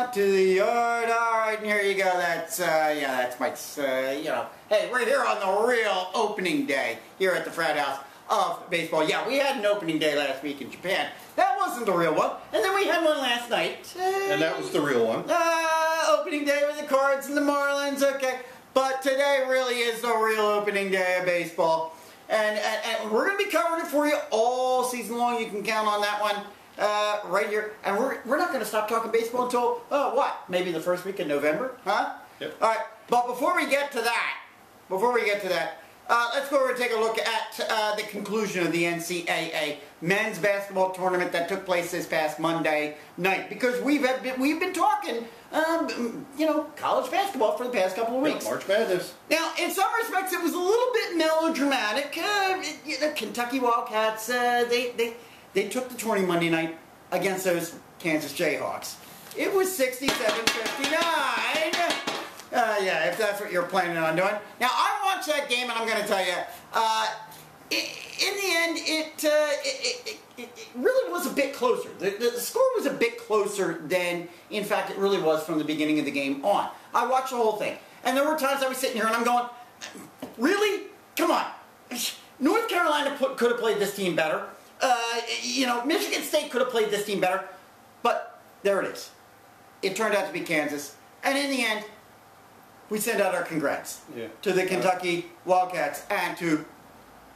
out to the yard. All right, and here you go. That's that's Mike's. Hey, we're here on the real opening day here at the Frat House of baseball. Yeah, we had an opening day last week in Japan. That wasn't the real one, and then we had one last night. And that was the real one. Opening day with the Cards and the Marlins. Okay, but today really is the real opening day of baseball, and we're going to be covering it for you all season long. You can count on that one. Right here, and we're not going to stop talking baseball until what? Maybe the first week in November, huh? Yep. All right, but before we get to that, let's go over and take a look at the conclusion of the NCAA men's basketball tournament that took place this past Monday night, because we've been talking, college basketball for the past couple of weeks. March Madness. Now, in some respects, it was a little bit melodramatic. Kentucky Wildcats, they took the tourney Monday night against those Kansas Jayhawks. It was 67-59. Yeah, if that's what you're planning on doing. Now, I watched that game, and I'm going to tell you, in the end, it really was a bit closer. The score was a bit closer than, in fact, it really was from the beginning of the game on. I watched the whole thing, and there were times I was sitting here and I'm going, really? Come on. North Carolina could have played this team better. Michigan State could have played this team better, but there it is. It turned out to be Kansas, and in the end, we send out our congrats to the Kentucky Wildcats and to,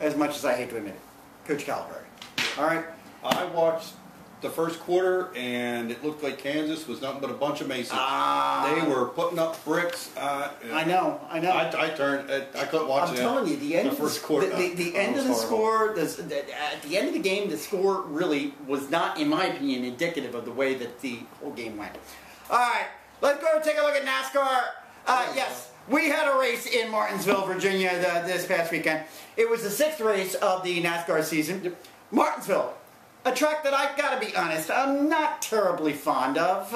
as much as I hate to admit it, Coach Calipari. All right? I watched the first quarter, and it looked like Kansas was nothing but a bunch of Masons. They were putting up bricks. I know. I couldn't watch it. I'm telling you, the end of first quarter. The end of the score, at the end of the game, the score really was not, in my opinion, indicative of the way that the whole game went. All right, let's go and take a look at NASCAR. Yes, we had a race in Martinsville, Virginia this past weekend. It was the 6th race of the NASCAR season. Martinsville, a track that I've got to be honest, I'm not terribly fond of.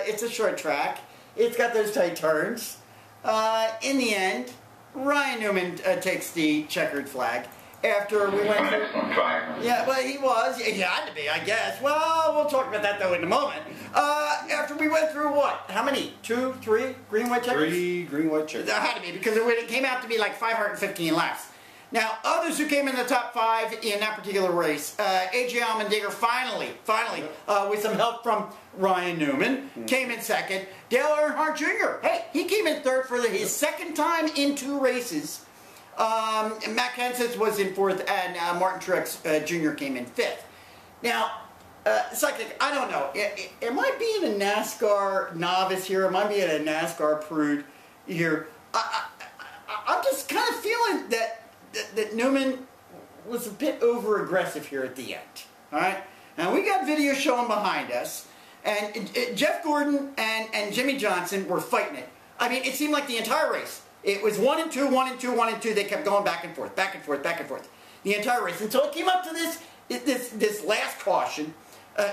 It's a short track. It's got those tight turns. In the end, Ryan Newman takes the checkered flag. After we went through... Yeah, well, he was. He had to be, I guess. Well, we'll talk about that, though, in a moment. After we went through what? How many? 2, 3 green-white checkers? 3 green-white checkers. That had to be, because it came out to be like 515 laps. Now, others who came in the top 5 in that particular race, A.J. Allmendinger finally, with some help from Ryan Newman, came in 2nd. Dale Earnhardt Jr., hey, he came in 3rd for his 2nd time in 2 races. Matt Kenseth was in 4th, and Martin Truex Jr. came in 5th. Now, Sidekick, I don't know. Am I being a NASCAR novice here? Am I being a NASCAR prude here? I'm just kind of feeling that Newman was a bit over-aggressive here at the end. All right? Now, we got video showing behind us, and Jeff Gordon and Jimmie Johnson were fighting it. I mean, it seemed like the entire race. It was 1 and 2, 1 and 2, 1 and 2. They kept going back and forth, back and forth, back and forth. The entire race. Until it came up to this last caution.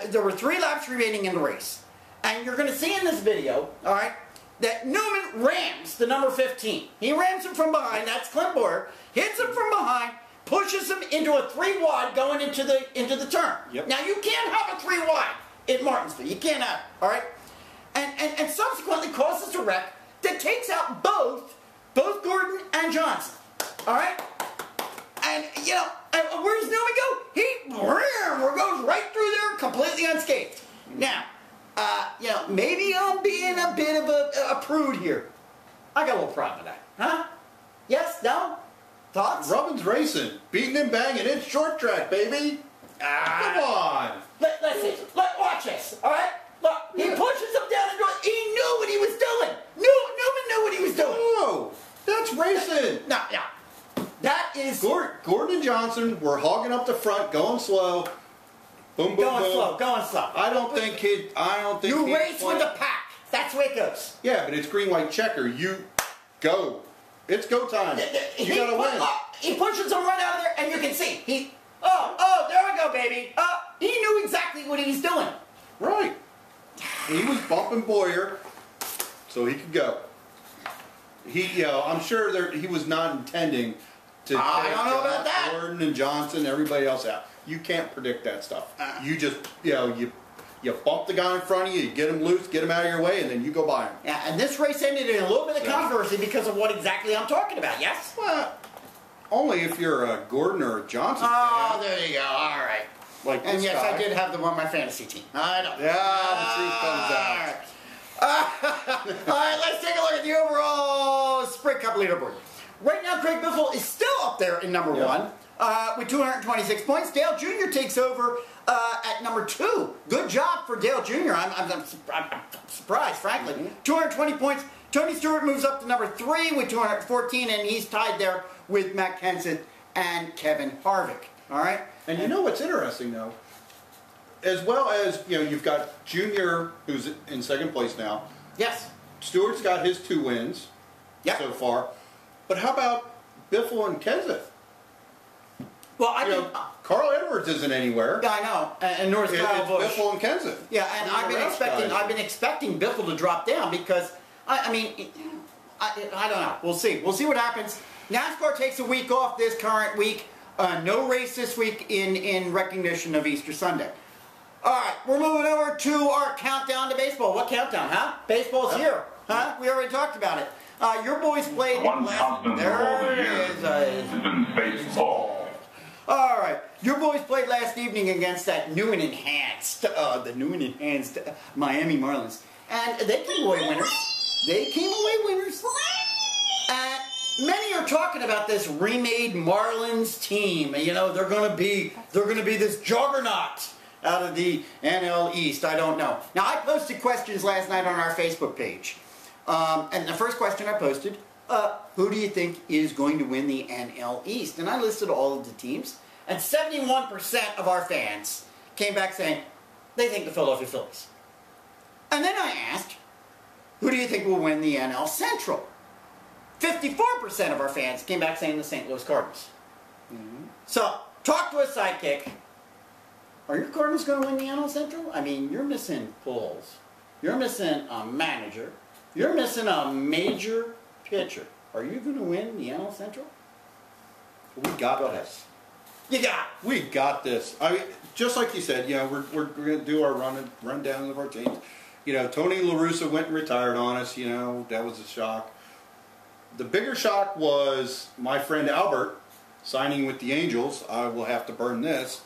There were 3 laps remaining in the race. And you're going to see in this video, all right, that Newman rams the number 15. He rams him from behind. That's Clint Bowyer. Hits him from behind, pushes him into a 3 wide going into the turn. Yep. Now, you can't have a 3 wide in Martinsville. You can't have it, all right? And subsequently causes a wreck that takes out both Gordon and Johnson. All right? And, where does Newman go? He goes right through there completely unscathed. Now, maybe I'm being a bit of a prude here. I got a little problem with that. Huh? Yes? No? Thoughts? Robin's racing. Beating and banging. It's short track, baby. Come on. Let's see. Watch this. All right? Look, he pushes him down the door. He knew what he was doing. Newman knew what he was doing. No, that's racing. No. That is... Gordon and Johnson were hogging up the front, going slow. Boom, boom, boom. Going slow. I don't think you race with the pack. That's the way it goes. Yeah, but it's green-white checker. You go. It's go time. You gotta win. He pushes him right out of there, and you can see. There we go, baby. He knew exactly what he was doing. Right. He was bumping Bowyer so he could go. I'm sure he was not intending to take Gordon and Johnson, everybody else out. You can't predict that stuff. You just, you You bump the guy in front of you, you get him loose, get him out of your way, and then you go by him. Yeah, and this race ended in a little bit of controversy because of what exactly I'm talking about, yes? Well, only if you're a Gordon or a Johnson fan. Oh, there you go. All right. Like and yes, guy. I did have them on my fantasy team. I know. Yeah, the truth comes out. All right, let's take a look at the overall Sprint Cup leaderboard. Right now, Craig Biffle is still up there in number one with 226 points. Dale Jr. takes over at number 2. Good job for Dale Jr. I'm surprised, frankly. 220 points. Tony Stewart moves up to number 3 with 214, and he's tied there with Matt Kenseth and Kevin Harvick. All right? And you know what's interesting, though? As well as, you've got Junior, who's in second place now. Yes. Stewart's got his 2 wins so far. But how about Biffle and Kenseth? Well, I mean, Carl Edwards isn't anywhere. Yeah, I know, and nor is Kyle Busch. Biffle and Kenseth. Yeah, and I've been expecting Biffle to drop down because I don't know. We'll see. We'll see what happens. NASCAR takes a week off this current week. No race this week in recognition of Easter Sunday. All right, we're moving over to our countdown to baseball. What countdown, huh? Baseball's here, huh? We already talked about it. Your boys played baseball. All right, your boys played last evening against that new and enhanced, Miami Marlins, and they came away winners. Many are talking about this remade Marlins team. They're going to be this juggernaut out of the NL East. I don't know. Now, I posted questions last night on our Facebook page. And the first question I posted, who do you think is going to win the NL East? And I listed all of the teams. And 71% of our fans came back saying they think the Philadelphia Phillies. And then I asked, who do you think will win the NL Central? 54% of our fans came back saying the St. Louis Cardinals. So, talk to a sidekick. Are your Cardinals going to win the NL Central? I mean, you're missing Pujols. You're missing a manager. You're missing a major pitcher. Are you going to win the NL Central? We got this. You got it. We got this. I mean, just like you said, we're going to do our rundown of our teams. Tony LaRussa went and retired on us. That was a shock. The bigger shock was my friend Albert signing with the Angels. I will have to burn this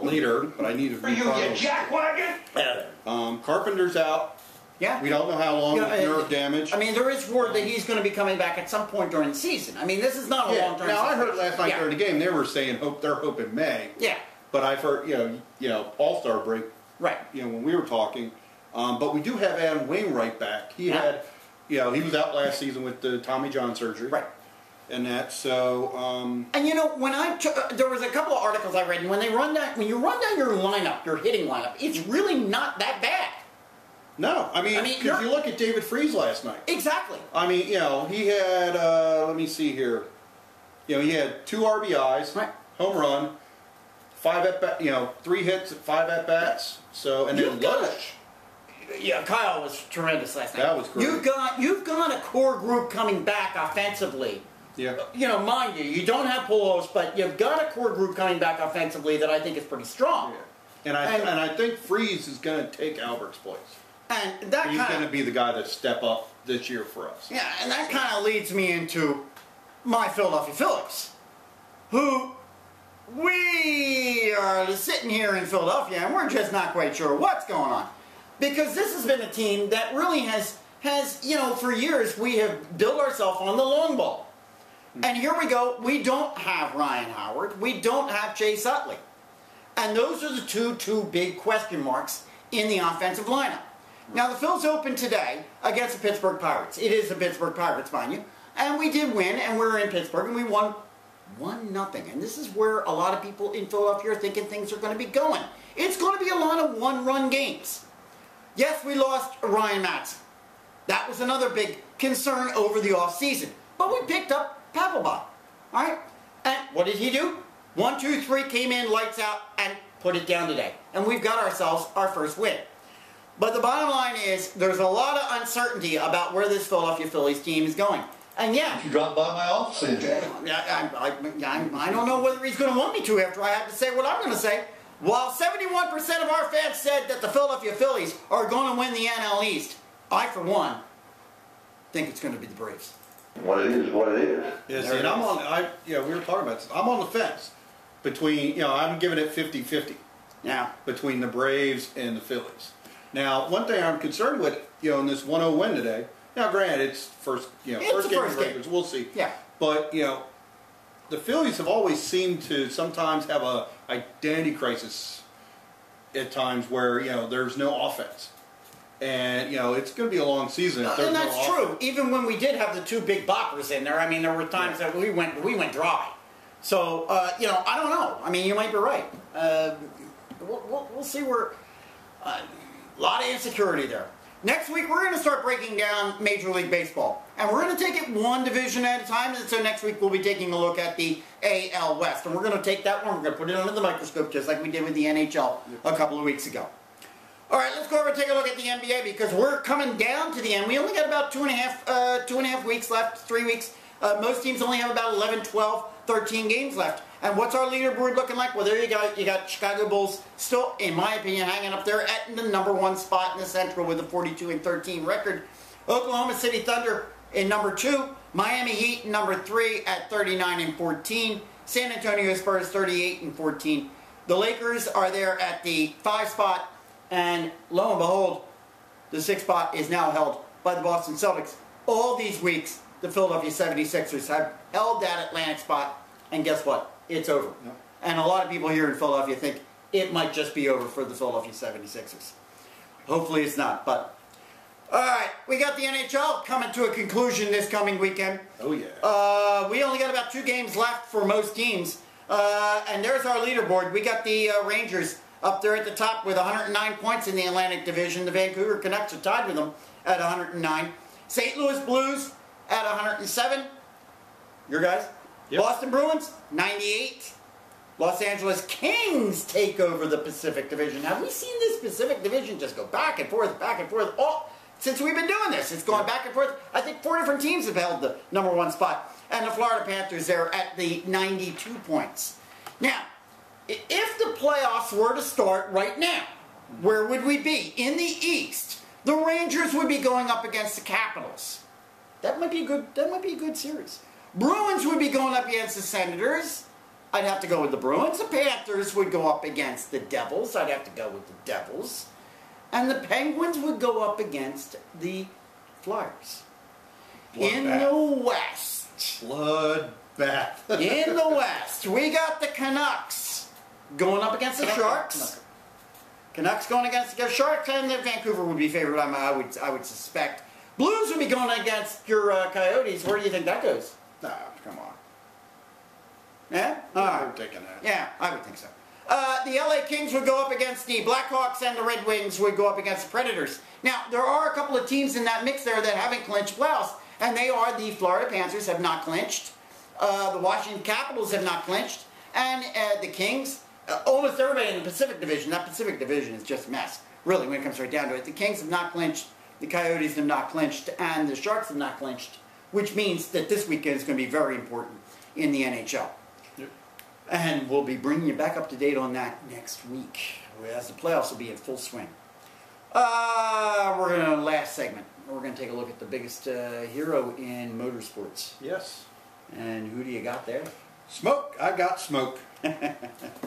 later, but I need to. Are you jackwagon? Carpenter's out. Yeah. We don't know how long with nerve damage. I mean, there is word that he's going to be coming back at some point during the season. I mean, this is not a long-term situation. Now, I heard last night during the game, they were saying they're hoping May. Yeah. But I've heard, All-Star break. Right. When we were talking. But we do have Adam Wainwright back. He had, he was out last season with the Tommy John surgery. Right. And that, so... And when there was a couple of articles I read, and when you run down your lineup, your hitting lineup, it's really not that bad. No, I mean, if you look at David Freese last night. Exactly. I mean, he had, let me see here. He had 2 RBIs, home run, 3 hits, 5 at-bats. So, and then Lush. Yeah, Kyle was tremendous last night. That was great. You've got a core group coming back offensively. Yeah. Mind you don't have Pujols, but you've got a core group coming back offensively that I think is pretty strong. Yeah. And I think Freese is going to take Albert's place. And he's going to be the guy that step up this year for us. Yeah, and that kind of leads me into my Philadelphia Phillies, who we are sitting here in Philadelphia, and we're just not quite sure what's going on. Because this has been a team that really has for years we have built ourselves on the long ball. And here we go, we don't have Ryan Howard, we don't have Chase Utley. And those are the two big question marks in the offensive lineup. Now, the Phils opened today against the Pittsburgh Pirates. It is the Pittsburgh Pirates, mind you. And we did win, and we were in Pittsburgh, and we won 1-0. And this is where a lot of people in Philadelphia are thinking things are going to be going. It's going to be a lot of one-run games. Yes, we lost Ryan Madson. That was another big concern over the offseason. But we picked up Papelbon. All right? And what did he do? 1, 2, 3, came in, lights out, and put it down today. And we've got ourselves our first win. But the bottom line is, there's a lot of uncertainty about where this Philadelphia Phillies team is going. And yeah. You dropped by my office, AJ. I don't know whether he's going to want me to after I have to say what I'm going to say. While 71% of our fans said that the Philadelphia Phillies are going to win the NL East, I, for one, think it's going to be the Braves. What it is, what it is. Yes, and I'm on. We were talking about this. I'm on the fence between. I'm giving it 50-50. Now, between the Braves and the Phillies. Now, one thing I'm concerned with, in this 1-0 win today. Now, granted, it's first game of the regulars. We'll see. Yeah. But the Phillies have always seemed to sometimes have a identity crisis at times where there's no offense. And, it's going to be a long season if there's and that's no true. offense. Even when we did have the two big boppers in there, I mean, there were times that we went dry. So, I don't know. I mean, you might be right. We'll see where... a lot of insecurity there. Next week, we're going to start breaking down Major League Baseball. And we're going to take it one division at a time. And so next week, we'll be taking a look at the AL West. And we're going to take that one, we're going to put it under the microscope, just like we did with the NHL a couple of weeks ago. All right, let's go over and take a look at the NBA because we're coming down to the end. We only got about two and a half weeks left, 3 weeks. Most teams only have about 11, 12, 13 games left. And what's our leaderboard looking like? Well, there you go. You got Chicago Bulls still, in my opinion, hanging up there at the #1 spot in the Central with a 42-13 record. Oklahoma City Thunder in #2. Miami Heat in #3 at 39-14. San Antonio Spurs 38-14. The Lakers are there at the 5 spot. And lo and behold, the 6th spot is now held by the Boston Celtics. All these weeks, the Philadelphia 76ers have held that Atlantic spot. And guess what? It's over. Yep. And a lot of people here in Philadelphia think it might just be over for the Philadelphia 76ers. Hopefully it's not, but... Alright, we got the NHL coming to a conclusion this coming weekend. Oh, yeah. We only got about 2 games left for most teams. And there's our leaderboard. We got the Rangers up there at the top with 109 points in the Atlantic Division. The Vancouver Canucks are tied with them at 109. St. Louis Blues at 107. Your guys? Yep. Boston Bruins, 98. Los Angeles Kings take over the Pacific Division. Have we seen this Pacific Division just go back and forth, since we've been doing this? It's going back and forth. I think 4 different teams have held the #1 spot. And the Florida Panthers there at the 92 points. Now, if the playoffs were to start right now, where would we be? In the East, the Rangers would be going up against the Capitals. That might be a good series. Bruins would be going up against the Senators. I'd have to go with the Bruins. The Panthers would go up against the Devils. I'd have to go with the Devils. And the Penguins would go up against the Flyers. In the West. Bloodbath. In the West, we got the Canucks going up against the Sharks. Canucks going against the Sharks, and the Vancouver would be favored, I would suspect. Blues would be going against your Coyotes. Where do you think that goes? Nah, come on. Yeah? All right. We're taking that. Yeah, I would think so. The LA Kings would go up against the Blackhawks, and the Red Wings would go up against the Predators. Now, there are a couple of teams in that mix there that haven't clinched playoffs, and they are the Florida Panthers have not clinched, the Washington Capitals have not clinched, and the Kings, almost everybody in the Pacific Division. That Pacific Division is just a mess, really, when it comes right down to it. The Kings have not clinched, the Coyotes have not clinched, and the Sharks have not clinched, which means that this weekend is going to be very important in the NHL. Yep. And we'll be bringing you back up to date on that next week, as the playoffs will be in full swing. We're going to, last segment, we're going to take a look at the biggest hero in motorsports. Yes. And who do you got there? Smoke. I got Smoke.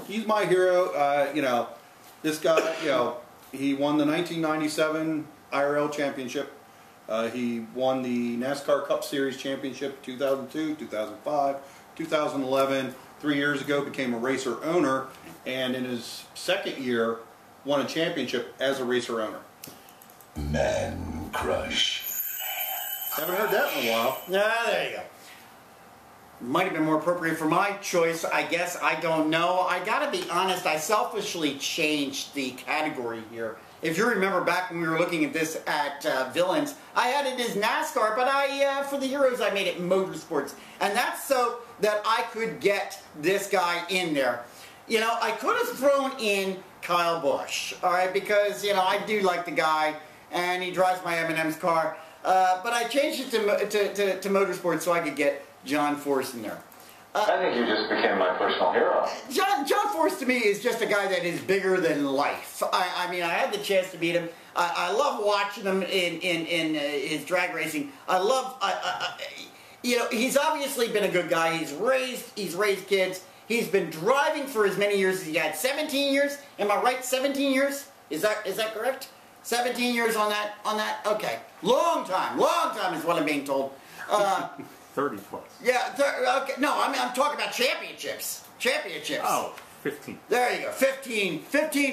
He's my hero. This guy, he won the 1997 IRL championship. He won the NASCAR Cup Series championship 2002, 2005, 2011. 3 years ago became a racer owner, and in his second year won a championship as a racer owner. Man Crush. Haven't heard that in a while. There you go. Might have been more appropriate for my choice, I guess. I don't know. I gotta be honest, I selfishly changed the category here. If you remember back when we were looking at this at villains, I had it as NASCAR, but for the heroes I made it motorsports. And that's so that I could get this guy in there. I could have thrown in Kyle Busch, alright, because, I do like the guy, and he drives my M&M's car. But I changed it to motorsports so I could get John Force in there. I think you just became my personal hero. John Force to me is just a guy that is bigger than life. I mean, I had the chance to meet him. I love watching him in his drag racing. I love, you know, he's obviously been a good guy. He's raised kids. He's been driving for as many years as he had. 17 years. Am I right? 17 years? Is that correct? 17 years on that. Okay, long time is what I'm being told. 30 plus. Yeah, okay. No, I'm talking about championships. Oh, 15. There you go. 15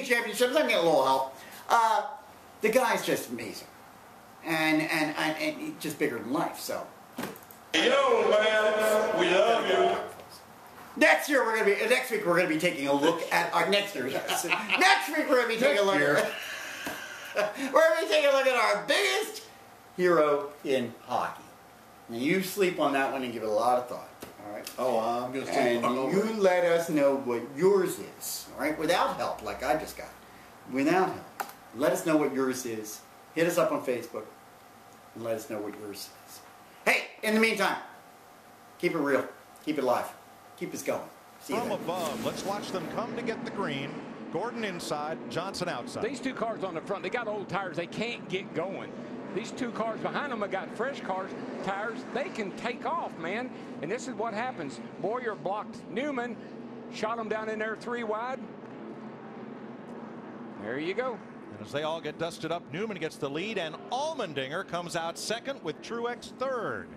championships. Let me get a little help. The guy's just amazing. And just bigger than life, so. Yo, man, we love you. Next week we're gonna be taking a look at our next week we're gonna be taking a look at our biggest hero in hockey. Now you sleep on that one and give it a lot of thought. All right. Oh, I'm gonna sleep And on you let us know what yours is. All right, without help, like I just got. Without help, let us know what yours is. Hit us up on Facebook and let us know what yours is. Hey, in the meantime, keep it real, keep it live. Keep us going. See you From then. above, let's watch them come to get the green. Gordon inside, Johnson outside. These two cars on the front, they got old tires. They can't get going. These two cars behind them have got fresh tires. They can take off, man. And this is what happens. Bowyer blocked Newman, shot him down in there 3 wide. There you go. And as they all get dusted up, Newman gets the lead, and Allmendinger comes out second with Truex third.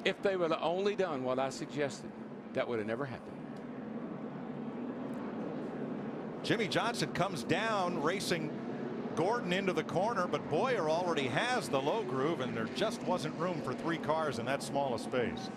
If they would have only done what I suggested, that would have never happened. Jimmie Johnson comes down, racing Gordon into the corner, but Bowyer already has the low groove, and there just wasn't room for 3 cars in that small a space.